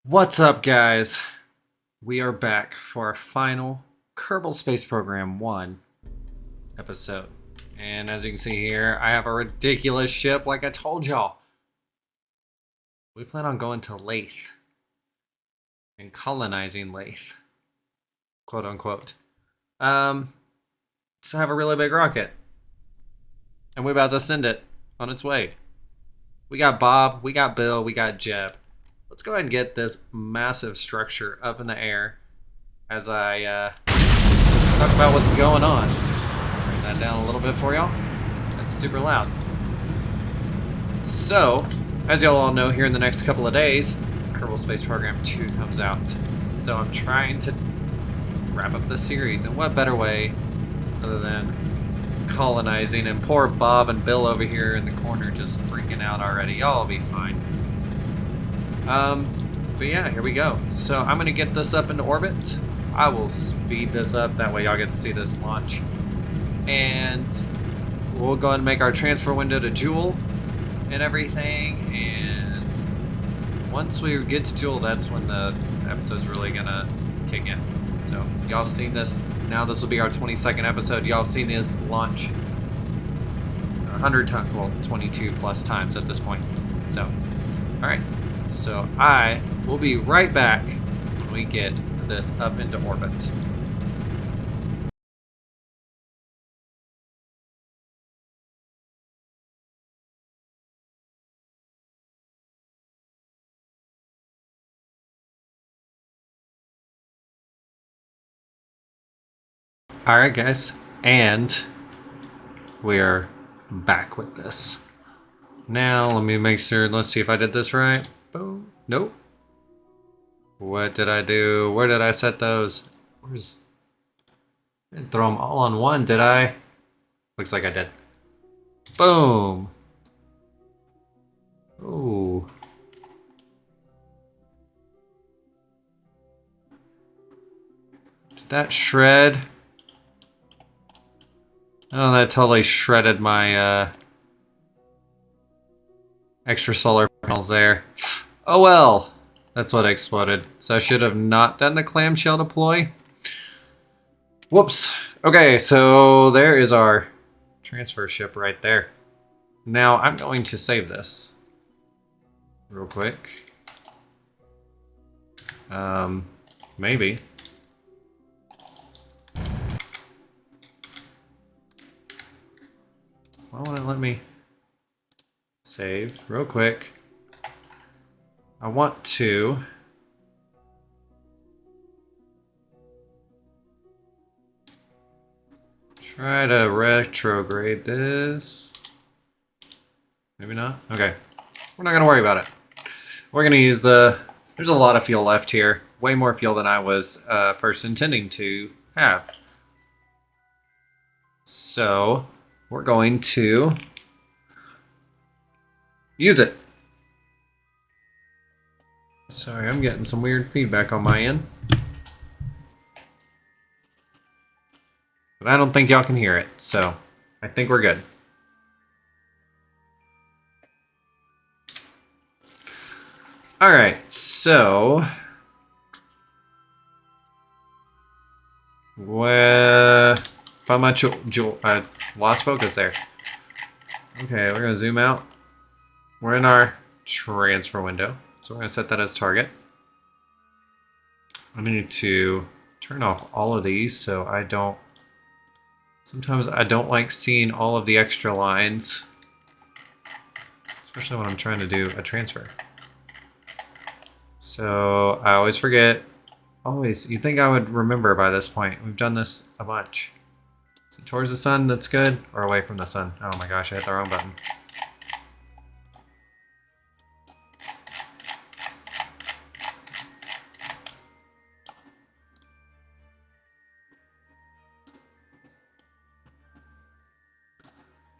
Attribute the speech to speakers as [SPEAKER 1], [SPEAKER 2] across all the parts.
[SPEAKER 1] What's up, guys? We are back for our final Kerbal Space Program 1 episode. And as you can see here, I have a ridiculous ship like I told y'all. We plan on going to Laythe and colonizing Laythe, quote unquote. So I have a really big rocket. And we're about to send it on its way. We got Bob, we got Bill, we got Jeb. Let's go ahead and get this massive structure up in the air as I talk about what's going on. Turn that down a little bit for y'all. That's super loud. So, as y'all all know, here in the next couple of days, Kerbal Space Program 2 comes out. So I'm trying to wrap up the series, and what better way other than colonizing, and poor Bob and Bill over here in the corner just freaking out already. Y'all will be fine. But yeah, here we go. So I'm gonna get this up into orbit. I will speed this up, that way y'all get to see this launch. And we'll go ahead and make our transfer window to Joule and everything. And once we get to Joule, that's when the episode's really gonna kick in. So y'all have seen this. Now this will be our 22nd episode. Y'all have seen this launch 100 times, well, 22 plus times at this point. So, all right. So I will be right back when we get this up into orbit. Alright guys, and we are back with this. Now let me make sure, let's see if I did this right. Boom. Nope. What did I do? Where did I set those? Where's... I didn't throw them all on one, did I? Looks like I did. Boom. Ooh. Did that shred? Oh, that totally shredded my extra solar panels there. Oh well. That's what exploded. So I should have not done the clamshell deploy. Whoops. Okay, so there is our transfer ship right there. Now I'm going to save this real quick. Maybe. Why won't it let me save real quick? I want to try to retrograde this. Maybe not? Okay. We're not going to worry about it. We're going to use the... There's a lot of fuel left here. Way more fuel than I was first intending to have. So, we're going to use it. Sorry, I'm getting some weird feedback on my end. But I don't think y'all can hear it, so I think we're good. Alright, so... How much... I lost focus there. Okay, we're going to zoom out. We're in our transfer window, so we're going to set that as target. I need to turn off all of these so I don't... Sometimes I don't like seeing all of the extra lines, especially when I'm trying to do a transfer. So I always forget. Always, you'd think I would remember by this point. We've done this a bunch. So towards the sun, that's good, or away from the sun. Oh my gosh, I hit the wrong button.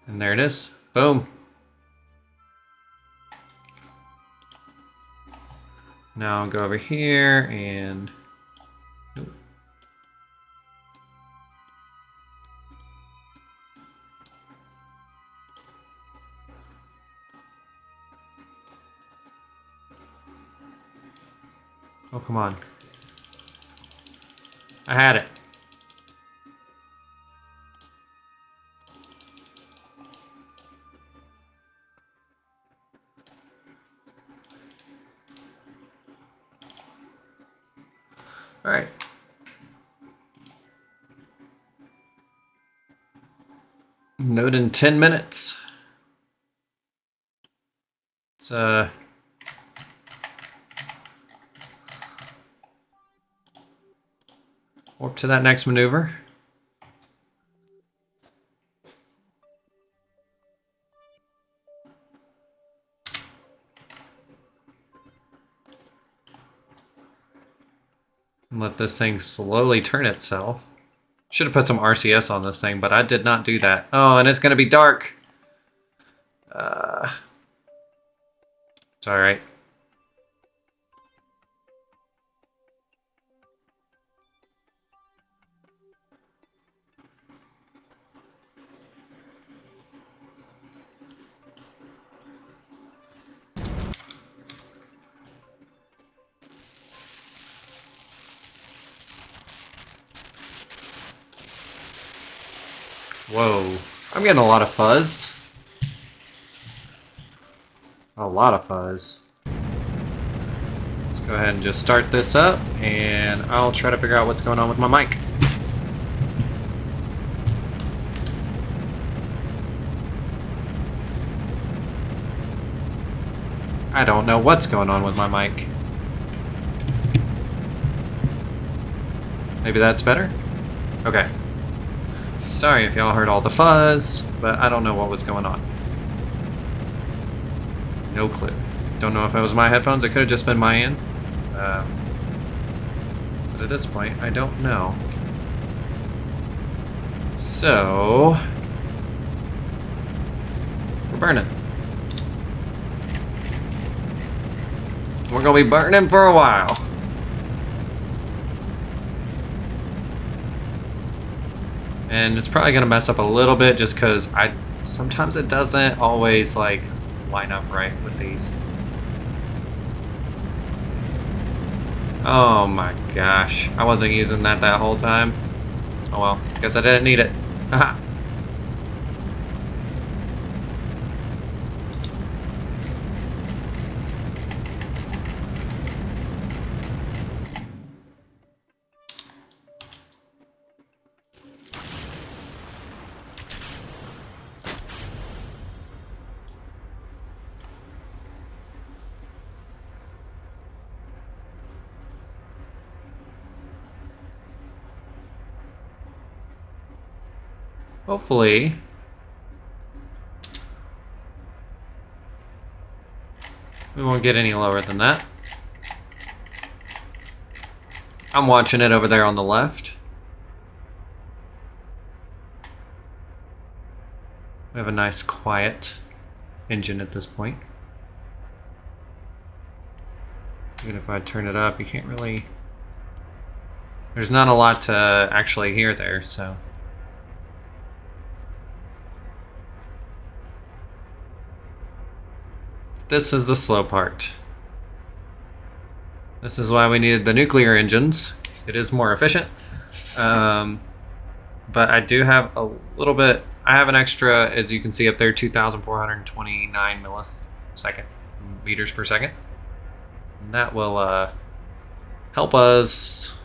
[SPEAKER 1] And there it is. Boom. Now I'll go over here and... Nope. Oh, come on. I had it. All right. Node in 10 minutes. It's warp to that next maneuver. And let this thing slowly turn itself. Should have put some RCS on this thing, but I did not do that. Oh, and it's gonna be dark. It's all right. Whoa, I'm getting a lot of fuzz. A lot of fuzz. Let's go ahead and just start this up, and I'll try to figure out what's going on with my mic. I don't know what's going on with my mic. Maybe that's better? Okay. Sorry if y'all heard all the fuzz, but I don't know what was going on. No clue. Don't know if it was my headphones. It could have just been my end. But at this point, I don't know. So... we're burning. We're gonna be burning for a while. And it's probably gonna mess up a little bit just because sometimes it doesn't always like line up right with these. Oh my gosh. I wasn't using that whole time. Oh well, guess I didn't need it. Haha. Hopefully, we won't get any lower than that. I'm watching it over there on the left. We have a nice quiet engine at this point. Even if I turn it up, you can't really... there's not a lot to actually hear there, so... this is the slow part. This is why we needed the nuclear engines. It is more efficient. But I do have a little bit, I have an extra, as you can see up there, 2,429 millisecond meters per second. And that will help us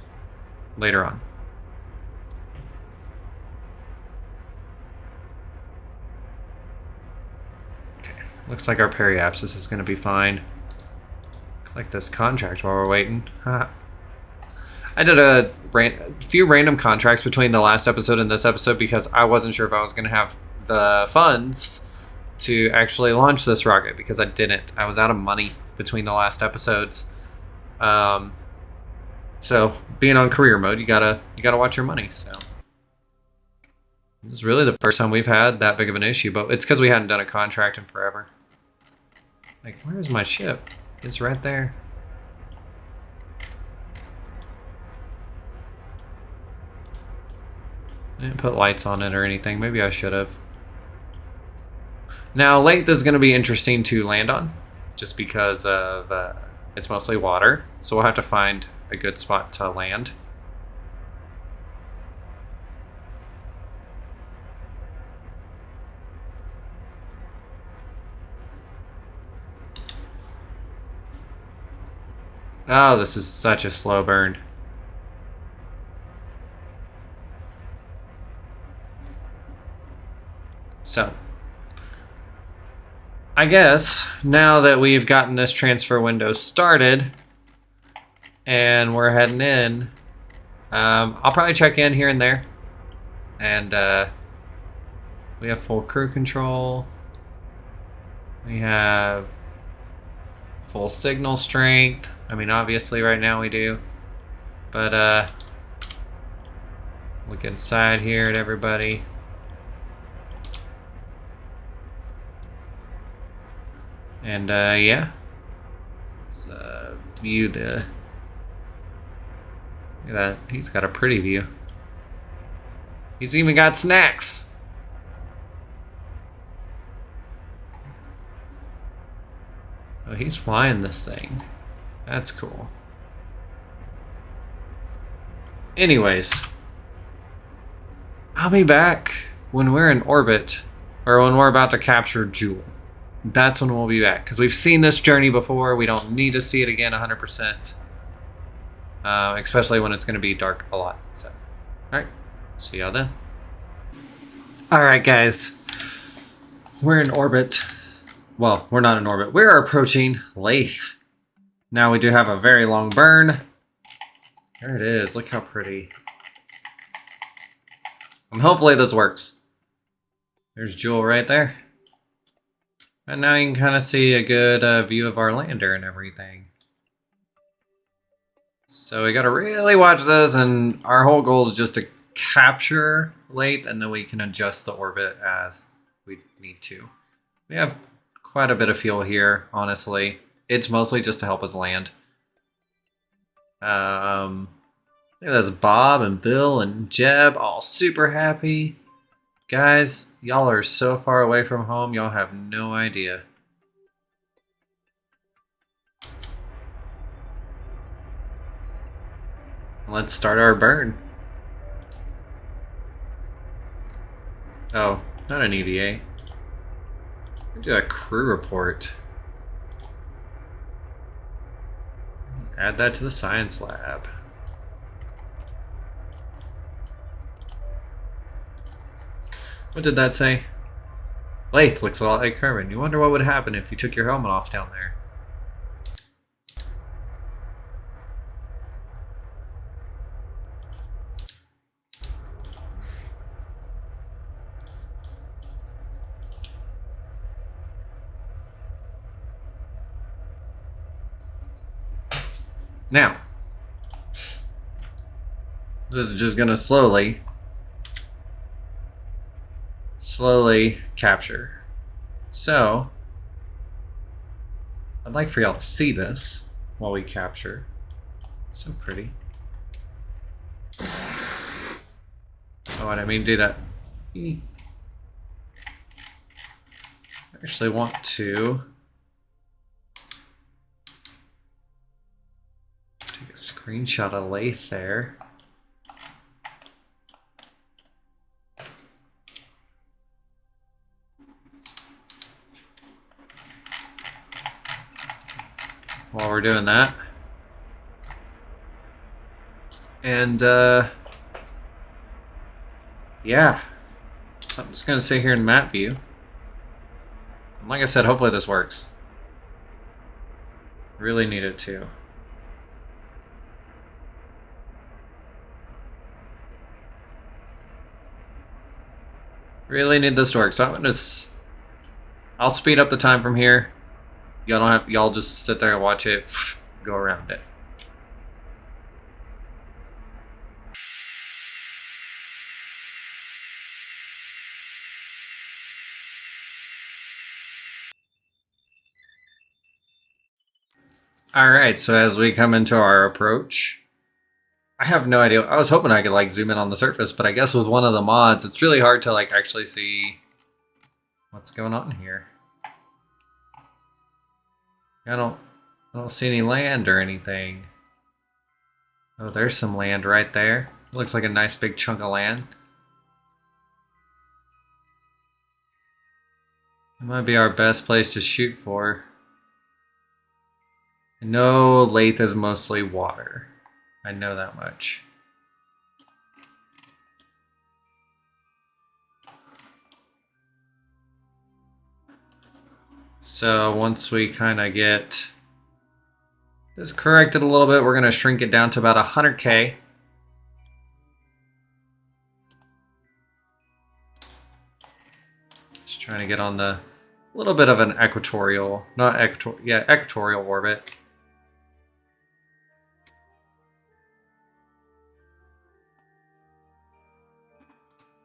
[SPEAKER 1] later on. Looks like our periapsis is going to be fine. Collect this contract while we're waiting. I did a few random contracts between the last episode and this episode because I wasn't sure if I was going to have the funds to actually launch this rocket because I didn't. I was out of money between the last episodes. So being on career mode, you gotta watch your money. So this is really the first time we've had that big of an issue, but it's because we hadn't done a contract in forever. Like, where's my ship? It's right there. I didn't put lights on it or anything. Maybe I should have. Now, Laythe is going to be interesting to land on, just because of It's mostly water, so we'll have to find a good spot to land. Oh, this is such a slow burn. So, I guess now that we've gotten this transfer window started and we're heading in, I'll probably check in here and there. And we have full crew control. We have full signal strength. I mean, obviously right now we do. But look inside here at everybody. And yeah, let's view the. Look at that, he's got a pretty view. He's even got snacks. Oh, he's flying this thing. That's cool. Anyways, I'll be back when we're in orbit, or when we're about to capture Jewel. That's when we'll be back, because we've seen this journey before. We don't need to see it again 100%, especially when it's going to be dark a lot. So, all right, see y'all then. All right, guys, we're in orbit. Well, we're not in orbit. We're approaching Laythe. Now we do have a very long burn. There it is. Look how pretty. And hopefully this works. There's Jewel right there. And now you can kind of see a good view of our lander and everything. So we got to really watch this, and our whole goal is just to capture Laythe, and then we can adjust the orbit as we need to. We have quite a bit of fuel here, honestly. It's mostly just to help us land. There's Bob and Bill and Jeb, all super happy. Guys, y'all are so far away from home, y'all have no idea. Let's start our burn. Oh, not an EVA. Do a crew report. Add that to the science lab. What did that say? Laythe looks a lot like Kerbal. You wonder what would happen if you took your helmet off down there. Now, this is just gonna slowly capture. So, I'd like for y'all to see this while we capture. So pretty. Oh, I didn't mean to do that. I actually want to take a screenshot of Laythe there. While we're doing that. And yeah, so I'm just gonna sit here in map view. And like I said, hopefully this works. Really need it to. Really need this to work. So I'm gonna I'll speed up the time from here. Y'all just sit there and watch it go around it. Alright, so as we come into our approach, I have no idea. I was hoping I could like zoom in on the surface, but I guess with one of the mods, it's really hard to like actually see what's going on here. I don't see any land or anything. Oh, there's some land right there. Looks like a nice big chunk of land. It might be our best place to shoot for. I know Laythe is mostly water. I know that much. So once we kind of get this corrected a little bit, we're going to shrink it down to about 100K. Just trying to get on the little bit of an equatorial, not equatorial, yeah, equatorial orbit.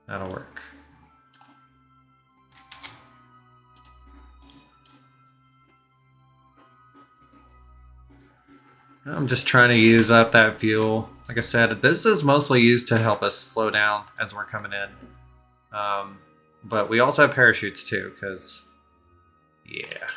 [SPEAKER 1] That'll work. I'm just trying to use up that fuel. Like I said, this is mostly used to help us slow down as we're coming in. But we also have parachutes too, because, yeah.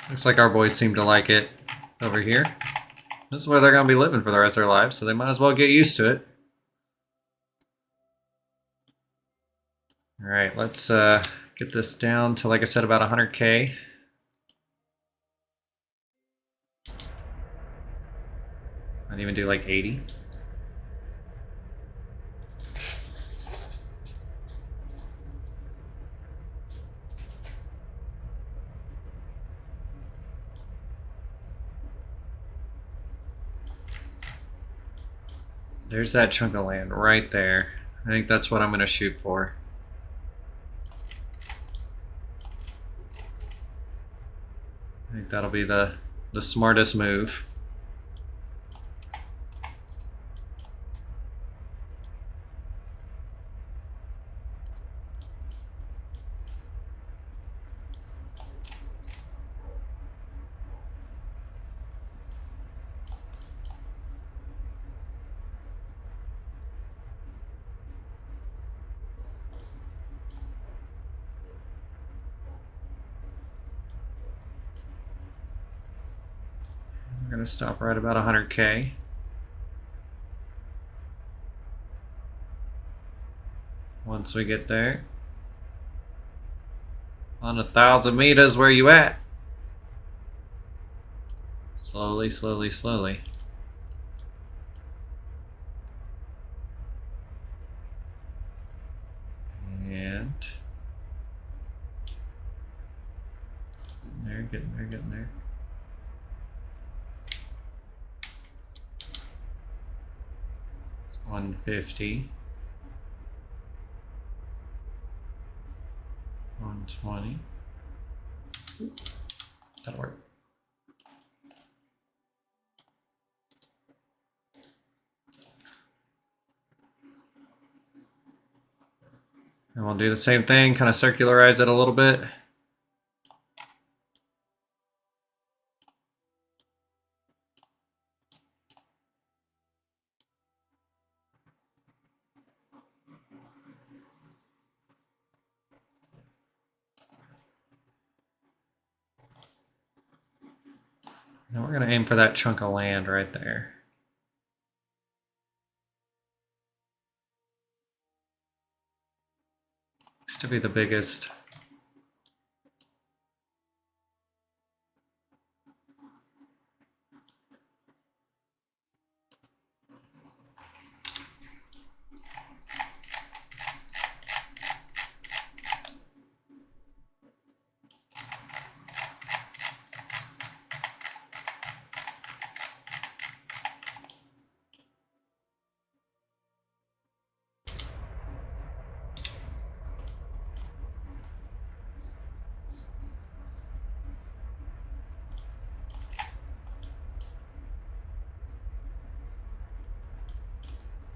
[SPEAKER 1] Looks like our boys seem to like it over here. This is where they're going to be living for the rest of their lives, so they might as well get used to it. Alright, let's get this down to, like I said, about 100K. I'd even do like 80. There's that chunk of land right there. I think that's what I'm going to shoot for. I think that'll be the smartest move. We're going to stop right about 100K. Once we get there. On 1,000 meters, where you at? Slowly, slowly, slowly. And there, getting there, getting there. It's 150. 120. That'll work. And we'll do the same thing, kind of circularize it a little bit. Now we're going to aim for that chunk of land right there. Looks to be the biggest.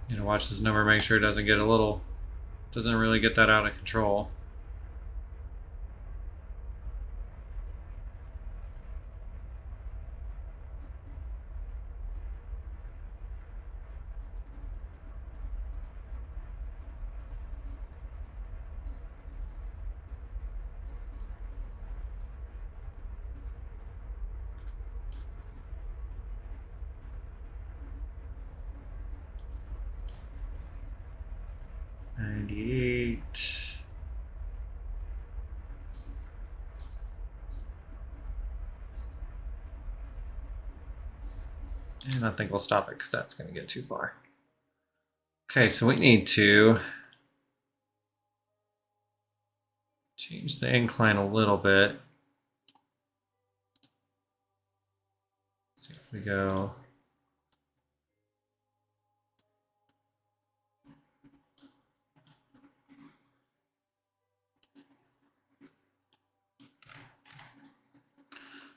[SPEAKER 1] You know, watch this number, make sure it doesn't get a little Doesn't really get that out of control. And I think we'll stop it because that's going to get too far. Okay, so we need to change the incline a little bit. See if we go.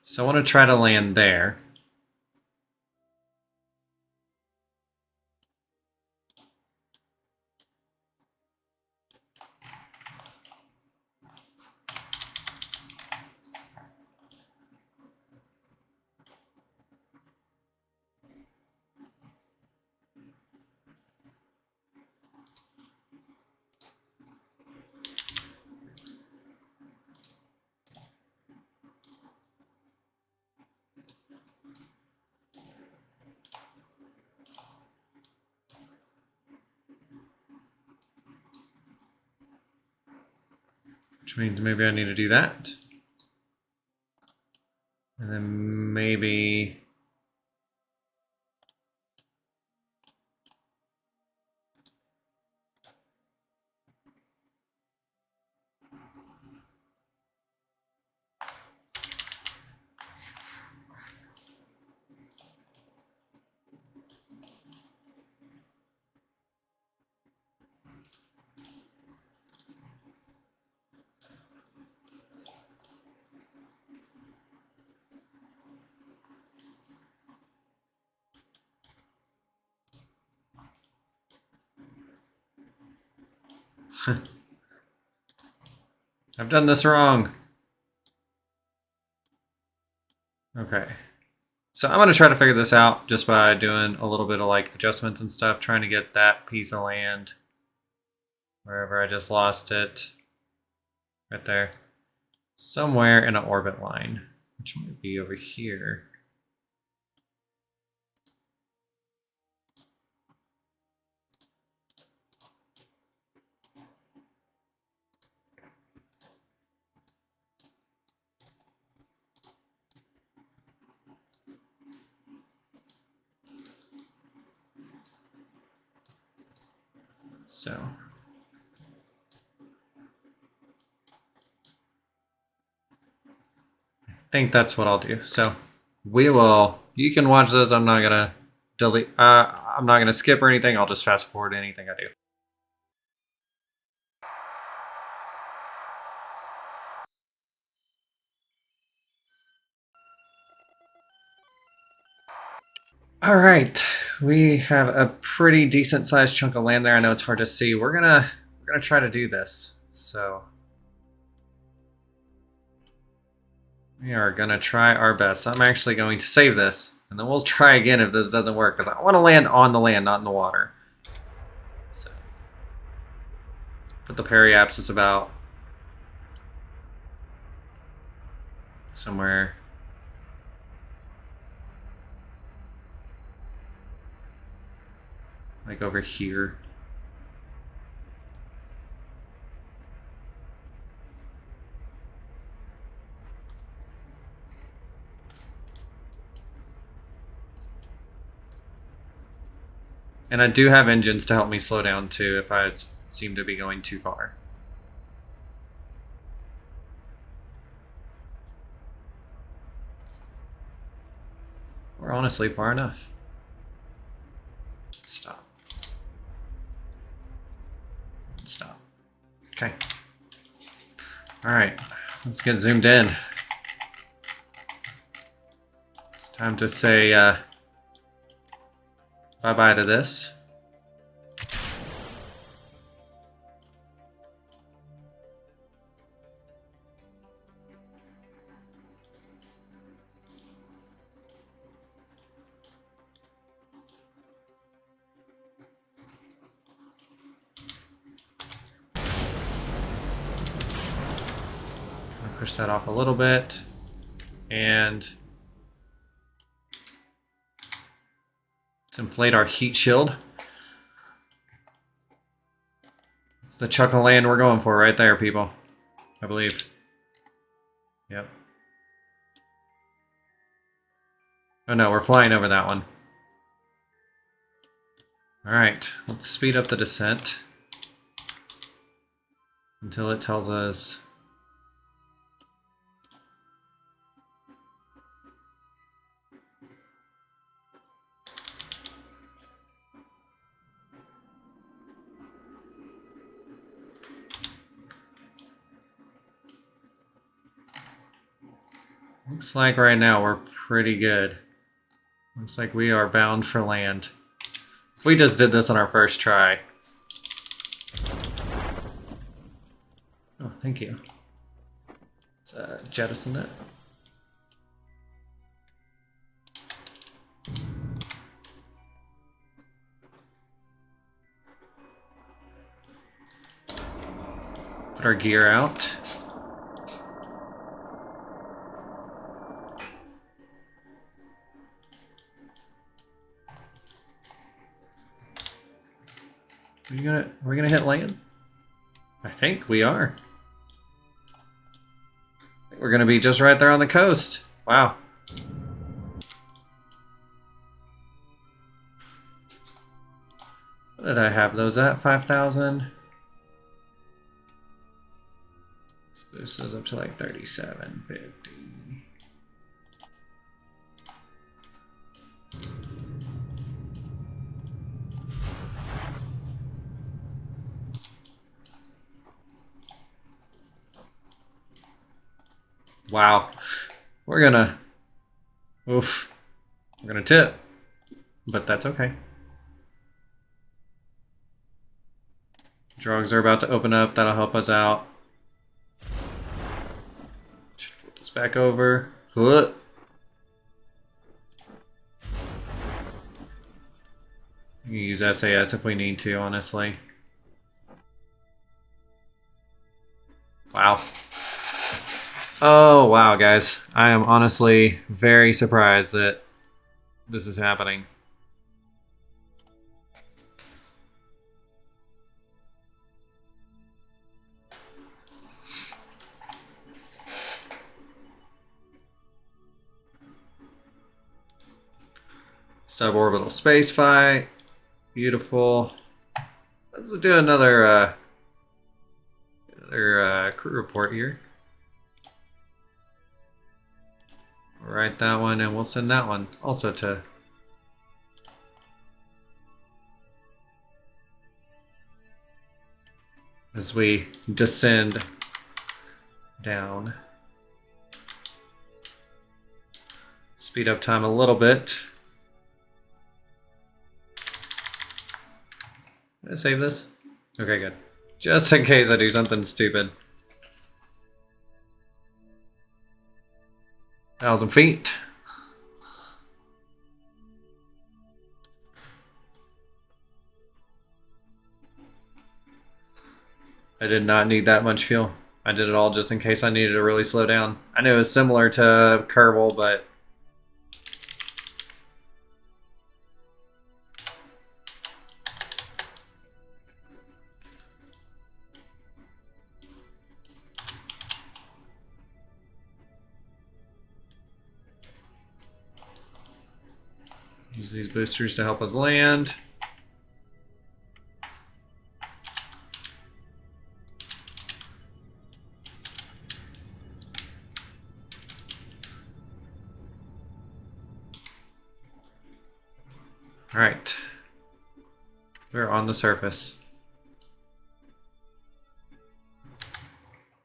[SPEAKER 1] So I want to try to land there. Which means maybe I need to do that. And then maybe I've done this wrong. Okay. So I'm going to try to figure this out just by doing a little bit of like adjustments and stuff, trying to get that piece of land wherever I just lost it. Right there. Somewhere in an orbit line, which might be over here. So I think that's what I'll do. So we will, you can watch this. I'm not gonna delete, I'm not gonna skip or anything. I'll just fast forward anything I do. All right, we have a pretty decent sized chunk of land there. I know it's hard to see. We're gonna try to do this. So we are gonna try our best. I'm actually going to save this, and then we'll try again if this doesn't work, because I want to land on the land, not in the water. So put the periapsis about somewhere. Like over here. And I do have engines to help me slow down too if I seem to be going too far. Or honestly, far enough. Stop. Stop. Okay. All right, let's get zoomed in. It's time to say bye-bye to this. Push that off a little bit. And let's inflate our heat shield. It's the chunk of land we're going for right there, people. I believe. Yep. Oh no, we're flying over that one. Alright, let's speed up the descent until it tells us looks like right now we're pretty good. Looks like we are bound for land. We just did this on our first try. Oh, thank you. Let's jettison it. Put our gear out. Are we gonna hit land? I think we are. I think we're gonna be just right there on the coast. Wow. What did I have those at? 5,000? Let's boost those up to like 3750. Wow, we're gonna tip, but that's okay. Drugs are about to open up, that'll help us out. Should flip this back over. You can use SAS if we need to, honestly. Wow. Oh, wow, guys. I am honestly very surprised that this is happening. Suborbital space fight. Beautiful. Let's do another crew report here. We'll write that one and we'll send that one also to as we descend down. Speed up time a little bit. Did I save this? Okay, good. Just in case I do something stupid. 1,000 feet. I did not need that much fuel. I did it all just in case I needed to really slow down. I knew it was similar to Kerbal, but use these boosters to help us land. All right, we're on the surface.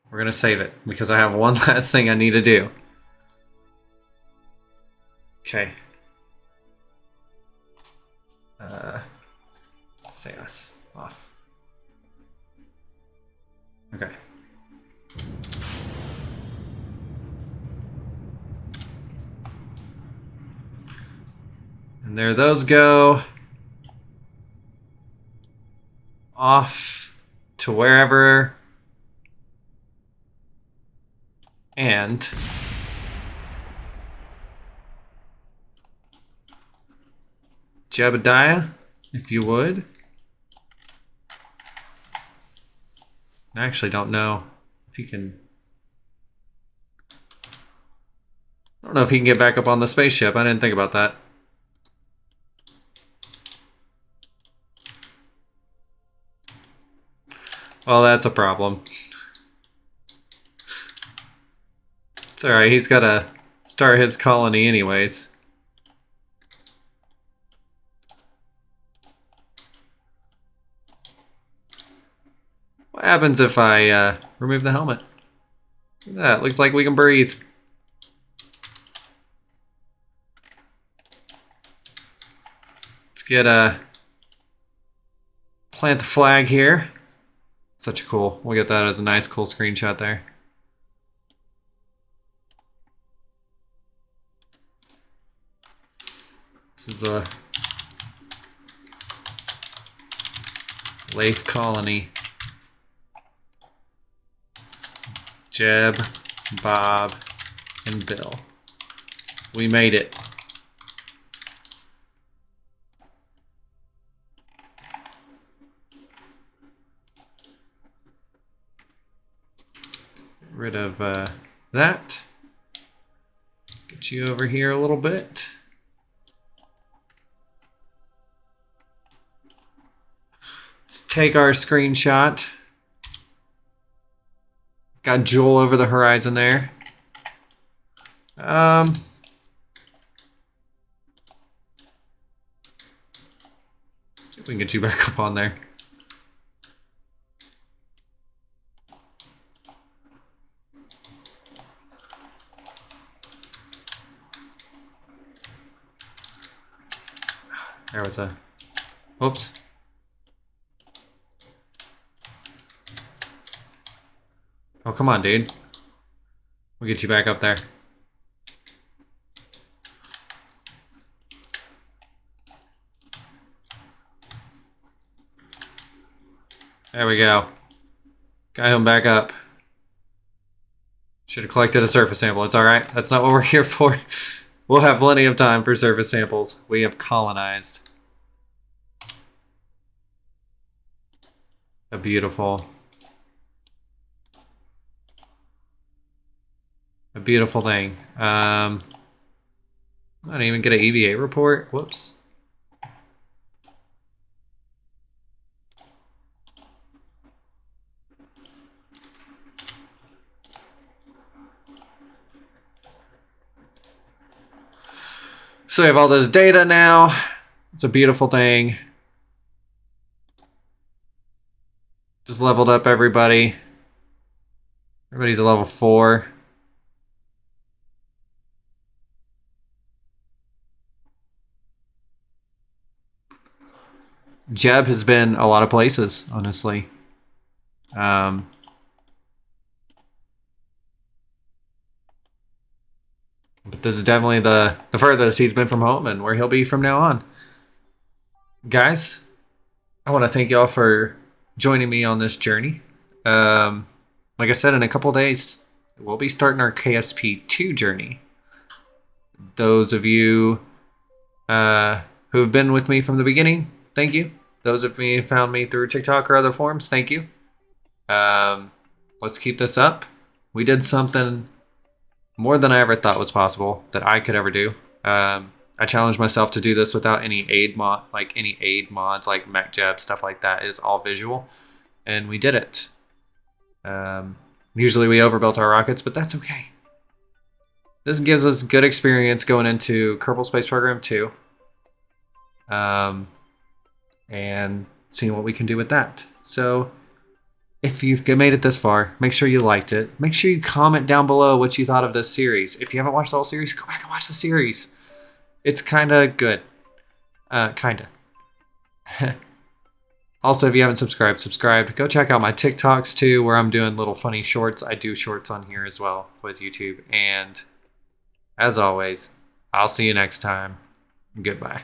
[SPEAKER 1] We're gonna save it because I have one last thing I need to do. Okay. Say us off. Okay. And there those go. Off to wherever And Jebediah, if you would. I actually don't know if he can. I don't know if he can get back up on the spaceship. I didn't think about that. Well, that's a problem. It's alright, he's gotta start his colony anyways. What happens if I remove the helmet? Look at that, looks like we can breathe. Let's get plant the flag here. Such a cool, we'll get that as a nice cool screenshot there. This is the Laythe colony. Jeb, Bob, and Bill. We made it. Get rid of that. Let's get you over here a little bit. Let's take our screenshot. Got Joel over the horizon there. See if we can get you back up on there. There was a... Whoops. Oh, come on, dude. We'll get you back up there. There we go. Got him back up. Should have collected a surface sample. It's alright. That's not what we're here for. We'll have plenty of time for surface samples. We have colonized. A beautiful thing. I didn't even get an EVA report. Whoops. So we have all this data now. It's a beautiful thing. Just leveled up everybody. Everybody's a level 4. Jeb has been a lot of places, honestly. But this is definitely the furthest he's been from home and where he'll be from now on. Guys, I want to thank y'all for joining me on this journey. Like I said, in a couple days, we'll be starting our KSP2 journey. Those of you who have been with me from the beginning, thank you. Those of you who found me through TikTok or other forums, thank you. Let's keep this up. We did something more than I ever thought was possible that I could ever do. I challenged myself to do this without any aid mods like MechJeb, stuff like that. It is all visual, and we did it. Usually we overbuilt our rockets, but that's okay. This gives us good experience going into Kerbal Space Program 2. And seeing what we can do with that. So if you've made it this far, make sure you liked it. Make sure you comment down below what you thought of this series. If you haven't watched the whole series, go back and watch the series. It's kind of good. Kind of. Also, if you haven't subscribed. Go check out my TikToks too, where I'm doing little funny shorts. I do shorts on here as well with YouTube. And as always, I'll see you next time. Goodbye.